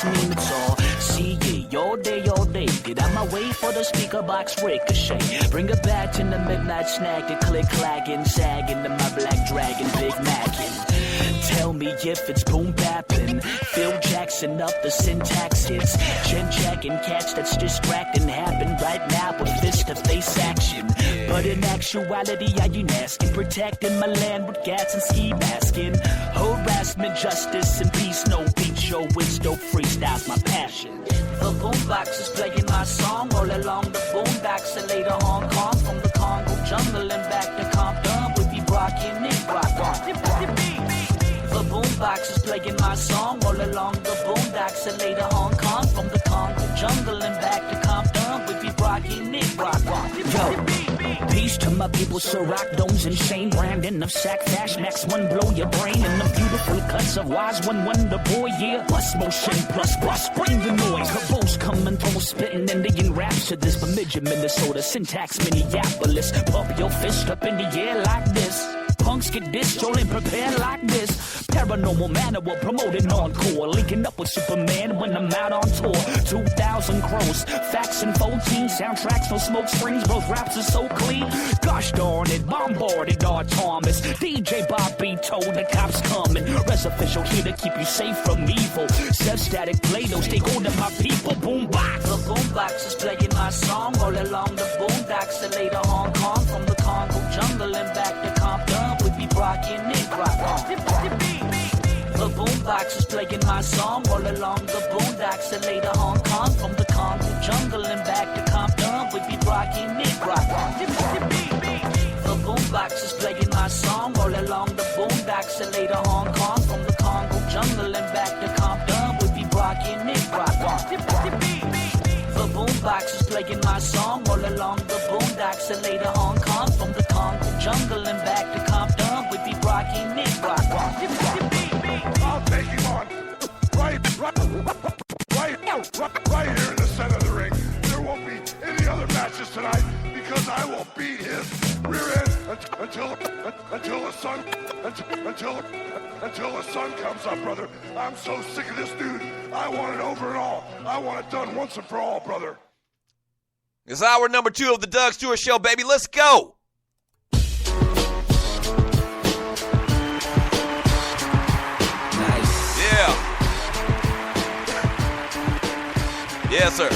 That's me, it's all. See it, all day, get out my way for the speaker box ricochet. Bring a bat in the midnight snack, the click clacking, sagging to my black dragon, Big Mackin'. Tell me if it's boom bappin', Phil Jackson up the syntax hits, chin jacking cats that's distracting happen right now with fist to face action. But in actuality, I ain't asking, protecting my land with gats and ski masking. Harassment, justice, and peace, no beat show with dope freestyles, my passion. The boombox is playing my song all along the boondocks and later Hong Kong, from the Congo jungle and back to Compton with the rockin' and rock on. The boombox is playing my song all along the boondocks and later Hong Kong, from the Congo jungle and back to Compton with the rockin' and rock on. Yo, peace to my people, Ciroc domes and Shane Brandon of Sack Fash, Max One blow your brain in the beautiful cuts of Wise One Wonder Boy, yeah. Bus motion plus bus, bring the noise. Verbose coming through, spitting Indian raps to this. Bemidji, Minnesota, syntax Minneapolis. Pump your fist up in the air like this. Punks get dissed, y'all ain't prepared like this. Paranormal Manual promoting encore, linking up with Superman when I'm out on tour. 2,000 crows, facts and 14 soundtracks, no smoke screens, both raps are so clean. Gosh darn it, bombarded R. Thomas. DJ Bobby told the cops coming. Res official here to keep you safe from evil. Says static Play-Doh, stay gold to my people. Boombox. The boombox is playing my song all along the boondocks and later Hong Kong, from the Congo jungle and back to Compton with me rockin' and rock on. The boombox is playing my song all along the boondocks and later Hong Kong, from the Congo jungle and back to Compton with me rockin' and rock on. The boombox is playing my song all along the boondocks and later Hong Kong, from the Congo jungle and back to Compton with me rockin' and rock on. The boombox is playing my song all along the boondocks and later Hong Kong, from the Congo jungle and back to Compton with me rockin' and rock on. I'll take him on right here in the center of the ring. There won't be any other matches tonight because I will beat his rear end until the sun comes up, brother. I'm so sick of this dude. I want it over and all. I want it done once and for all, brother. It's hour number 2 of the Doug Stewart Show, baby. Let's go. Yes, sir.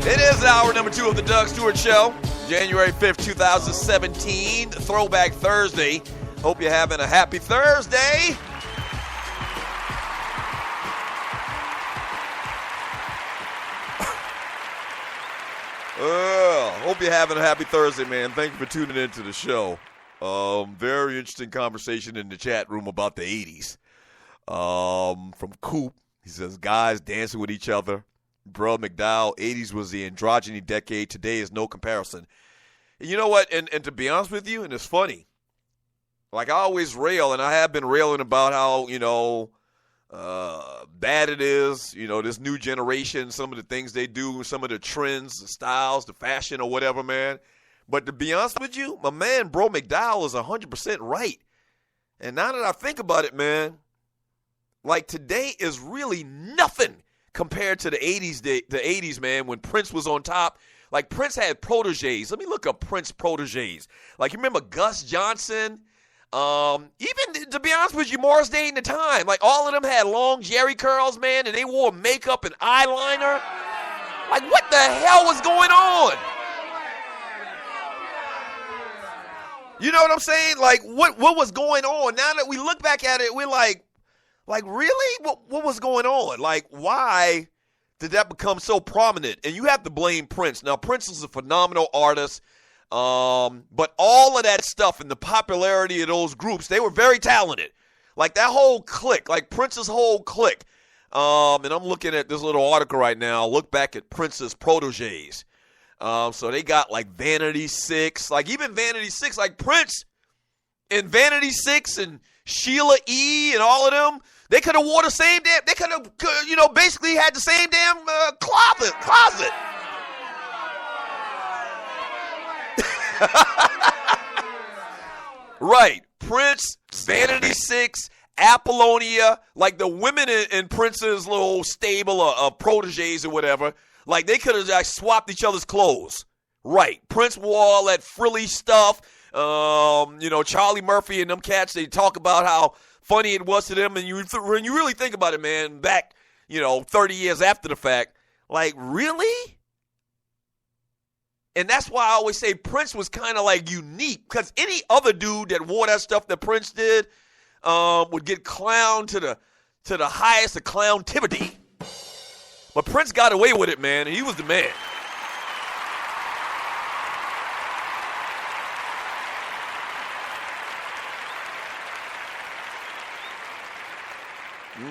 It is hour number 2 of the Doug Stewart Show, January 5th, 2017, Throwback Thursday. Hope you're having a happy Thursday. Hope you're having a happy Thursday, man. Thank you for tuning into the show. Very interesting conversation in the chat room about the 80s. From Coop. He says, guys dancing with each other. Bro McDowell, 80s was the androgyny decade. Today is no comparison. And you know what? And to be honest with you, and it's funny, like I always rail, and I have been railing about how, bad it is, this new generation, some of the things they do, some of the trends, the styles, the fashion or whatever, man. But to be honest with you, my man, Bro McDowell, is 100% right. And now that I think about it, man, like today is really nothing compared to the 80s, man, when Prince was on top. Like Prince had proteges. Let me look up Prince proteges. Like you remember Gus Johnson? Even to be honest with you, Morris Day in the Time. Like all of them had long Jerry curls, man, and they wore makeup and eyeliner. Like what the hell was going on? You know what I'm saying? Like what was going on? Now that we look back at it, we're like really? What was going on? Like, why did that become so prominent? And you have to blame Prince. Now, Prince is a phenomenal artist, but all of that stuff and the popularity of those groups, they were very talented. Like, that whole clique, like Prince's whole clique. And I'm looking at this little article right now. Look back at Prince's proteges. So they got, like, Vanity 6. Like, even Vanity 6, like Prince and Vanity 6 and Sheila E. and all of them, they could have wore the same damn, they could have, basically had the same damn closet. Right. Prince, Vanity 6, Apollonia, like the women in Prince's little stable of proteges or whatever, like they could have like swapped each other's clothes. Right. Prince wore all that frilly stuff. Charlie Murphy and them cats, they talk about how funny it was to them. And when you really think about it, man, back, 30 years after the fact, like, really? And that's why I always say Prince was kind of like unique, because any other dude that wore that stuff that Prince did would get clowned to the highest of clowntivity. But Prince got away with it, man, and he was the man.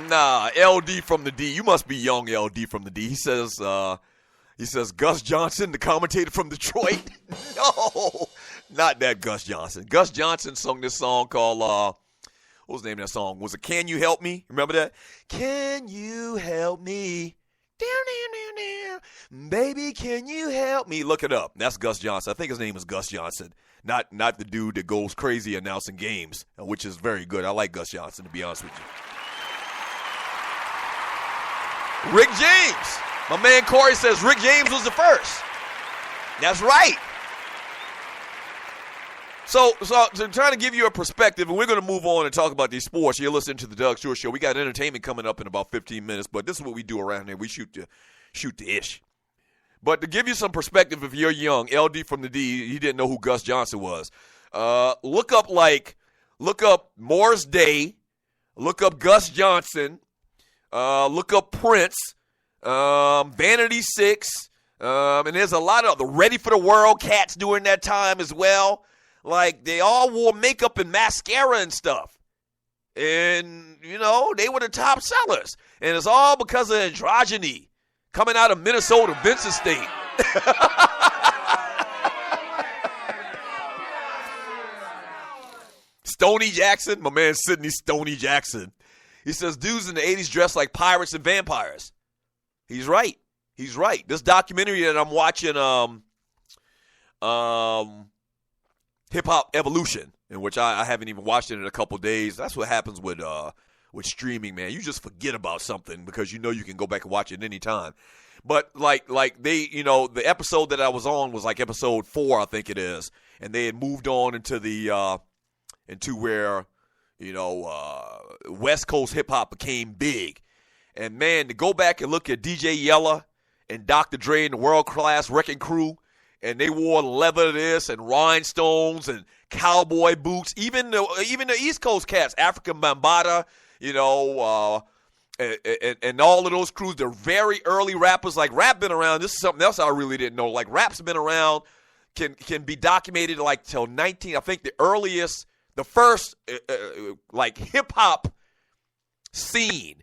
Nah, LD from the D. You must be young, LD from the D. He says, Gus Johnson, the commentator from Detroit. No, not that Gus Johnson. Gus Johnson sung this song called, what was the name of that song? Was it Can You Help Me? Remember that? Can you help me? Baby, can you help me? Look it up. That's Gus Johnson. I think his name is Gus Johnson. Not the dude that goes crazy announcing games, which is very good. I like Gus Johnson, to be honest with you. Rick James. My man Corey says Rick James was the first. That's right. So I'm trying to give you a perspective, and we're going to move on and talk about these sports. You're listening to the Doug Stewart Show. We got entertainment coming up in about 15 minutes, but this is what we do around here. We shoot the ish. But to give you some perspective, if you're young, LD from the D, he didn't know who Gus Johnson was. Look up Morris Day, look up Gus Johnson, look up Prince, Vanity Six, and there's a lot of the Ready for the World cats during that time as well. Like, they all wore makeup and mascara and stuff. And, they were the top sellers. And it's all because of androgyny coming out of Minnesota, Vincent State. Stoney Jackson, my man Sidney Stoney Jackson. He says dudes in the 80s dressed like pirates and vampires. He's right. He's right. This documentary that I'm watching, Hip Hop Evolution, in which I haven't even watched it in a couple days. That's what happens with streaming, man. You just forget about something because you can go back and watch it any time. But like they, the episode that I was on was like episode 4, I think it is, and they had moved on into the into where West Coast hip hop became big. And man, to go back and look at DJ Yella and Dr. Dre and the World Class Wrecking Crew, and they wore leather this and rhinestones and cowboy boots. Even the East Coast cats, African Bambaataa, and all of those crews. They're very early rappers. Like, rap been around. This is something else I really didn't know. Like, rap's been around, can be documented like till 19. I think the first like hip hop scene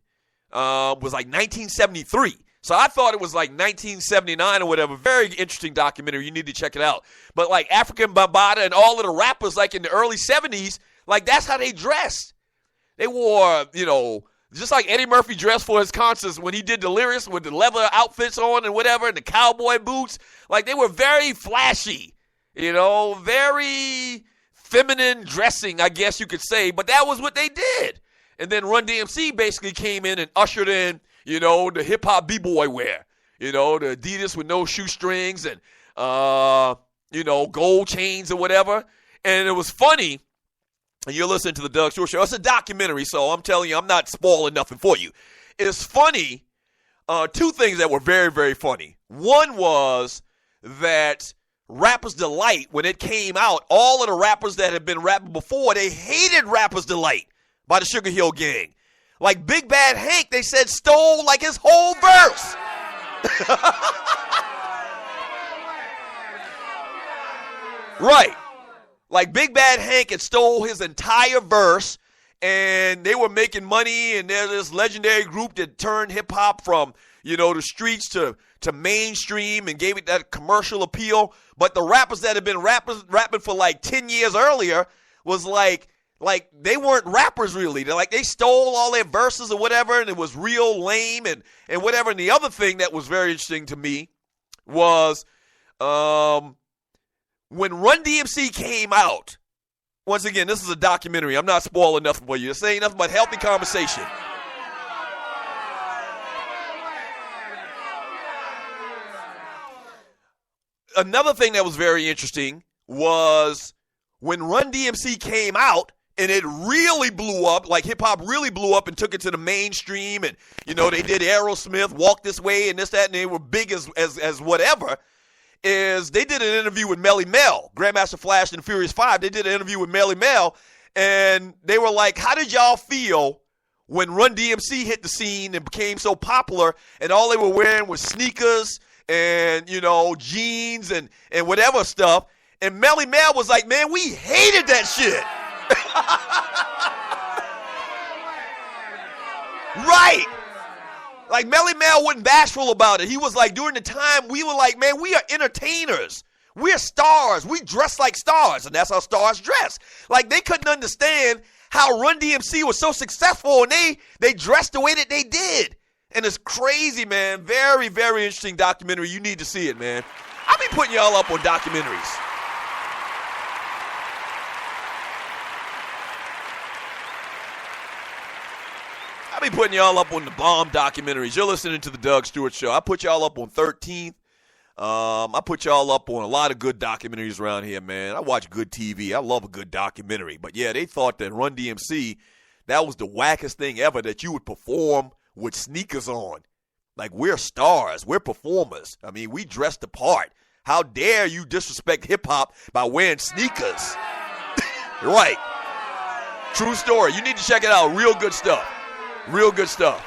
was like 1973. So I thought it was like 1979 or whatever. Very interesting documentary. You need to check it out. But like African Bambaataa and all of the rappers like in the early 70s, like that's how they dressed. They wore, just like Eddie Murphy dressed for his concerts when he did Delirious with the leather outfits on and whatever and the cowboy boots. Like they were very flashy, very feminine dressing, I guess you could say. But that was what they did. And then Run DMC basically came in and ushered in the hip-hop b-boy wear, the Adidas with no shoestrings and, gold chains or whatever. And it was funny, and you're listening to the Doug Stewart Show. It's a documentary, so I'm telling you, I'm not spoiling nothing for you. It's funny, two things that were very, very funny. One was that Rapper's Delight, when it came out, all of the rappers that had been rapping before, they hated Rapper's Delight by the Sugar Hill Gang. Like Big Bad Hank, they said stole like his whole verse. Right. Like Big Bad Hank had stole his entire verse, and they were making money, and there's this legendary group that turned hip-hop from, the streets to mainstream and gave it that commercial appeal. But the rappers that had been rapping for like 10 years earlier was like they weren't rappers really. They stole all their verses or whatever, and it was real lame and whatever. And the other thing that was very interesting to me was when Run DMC came out, Once again, this is a documentary. I'm not spoiling nothing for you. This ain't nothing but healthy conversation. Another thing that was very interesting was when Run DMC came out and it really blew up, like hip-hop really blew up and took it to the mainstream, and, you know, they did Aerosmith, Walk This Way, and this, that, and they were big as whatever, is they did an interview with Melly Mel, Grandmaster Flash and the Furious Five. They did an interview with Melly Mel, and they were like, how did y'all feel when Run DMC hit the scene and became so popular, and all they were wearing was sneakers and, you know, jeans and whatever stuff? And Melly Mel was like, man, we hated that shit. Right. Like, Melly Mel wasn't bashful about it. He was like, during the time, we were like, man, we are entertainers. We're stars. We dress like stars, and that's how stars dress. Like, they couldn't understand how Run DMC was so successful, and they dressed the way that they did. And it's crazy, man. Very, very interesting documentary. You need to see it, man. I'll be putting y'all up on documentaries. I'll be putting y'all up on the bomb documentaries. You're listening to the Doug Stewart Show. I put y'all up on 13th. I put y'all up on a lot of good documentaries around here, man. I watch good TV. I love a good documentary. But, yeah, they thought that Run DMC, that was the wackest thing ever, that you would perform with sneakers on. Like, we're stars. We're performers. I mean, we dress the part. How dare you disrespect hip-hop by wearing sneakers? Right. True story. You need to check it out. Real good stuff. Real good stuff.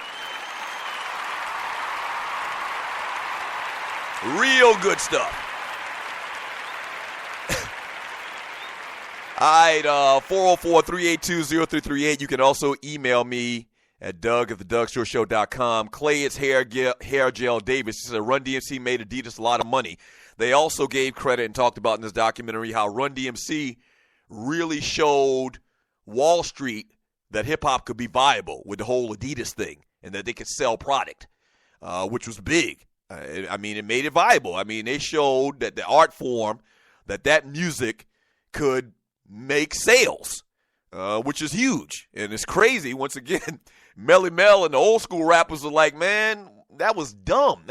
Real good stuff. All right, 404-382-0338. You can also email me at Doug@theDougStewartShow.com. Clay, it's hair gel Davis. He said Run DMC made Adidas a lot of money. They also gave credit and talked about in this documentary how Run DMC really showed Wall Street that hip-hop could be viable with the whole Adidas thing and that they could sell product, which was big. I mean, it made it viable. I mean, they showed that the art form, that music could make sales, which is huge. And it's crazy. Once again, Melly Mel and the old school rappers are like, man, that was dumb.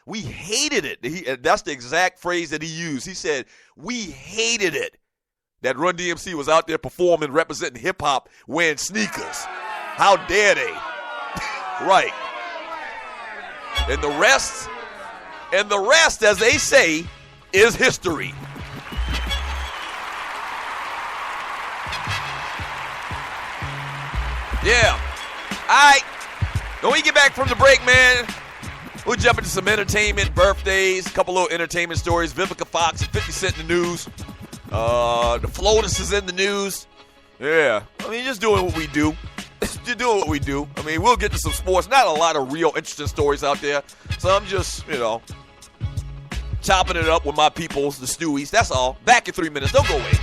We hated it. That's the exact phrase that he used. He said, we hated it that Run DMC was out there performing, representing hip-hop, wearing sneakers. How dare they? Right. And the rest, as they say, is history. Yeah. All right. When we get back from the break, man, we'll jump into some entertainment, birthdays, a couple little entertainment stories. Vivica Fox and 50 Cent in the news. The FLOTUS is in the news. Yeah. I mean, just doing what we do. Just doing what we do. I mean, we'll get to some sports. Not a lot of real interesting stories out there. So I'm just, chopping it up with my peoples, the Stewies. That's all. Back in 3 minutes. Don't go away.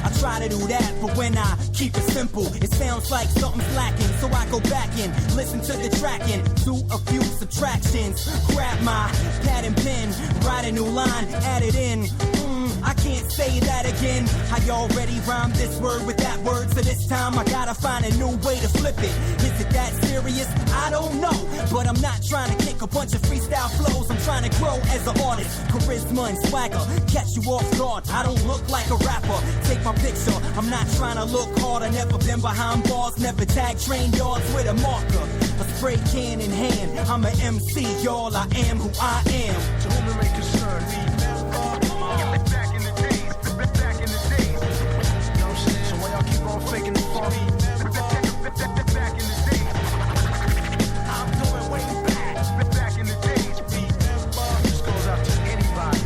I try to do that, but when I keep it simple, it sounds like something's lacking. So I go back and listen to the tracking, do a few subtractions, grab my pad and pen, write a new line, add it in. I can't say that again. I already rhymed this word with that word, so this time I gotta find a new way to flip it. Is it that serious? I don't know, but I'm not trying to kick a bunch of freestyle flows. I'm trying to grow as an artist, charisma and swagger, catch you off guard. I don't look like a rapper, take my picture. I'm not trying to look hard. I never been behind bars, never tag train yards with a marker. A spray can in hand, I'm an MC, y'all. I am who I am. To whom it may concern, back in the days, back in the days. You know what I'm saying? So why y'all keep on faking the funk? Back in the days. I'm going way back in the days. This goes out to anybody.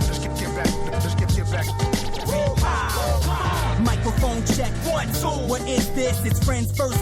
Let's get back. Let's get back. friends first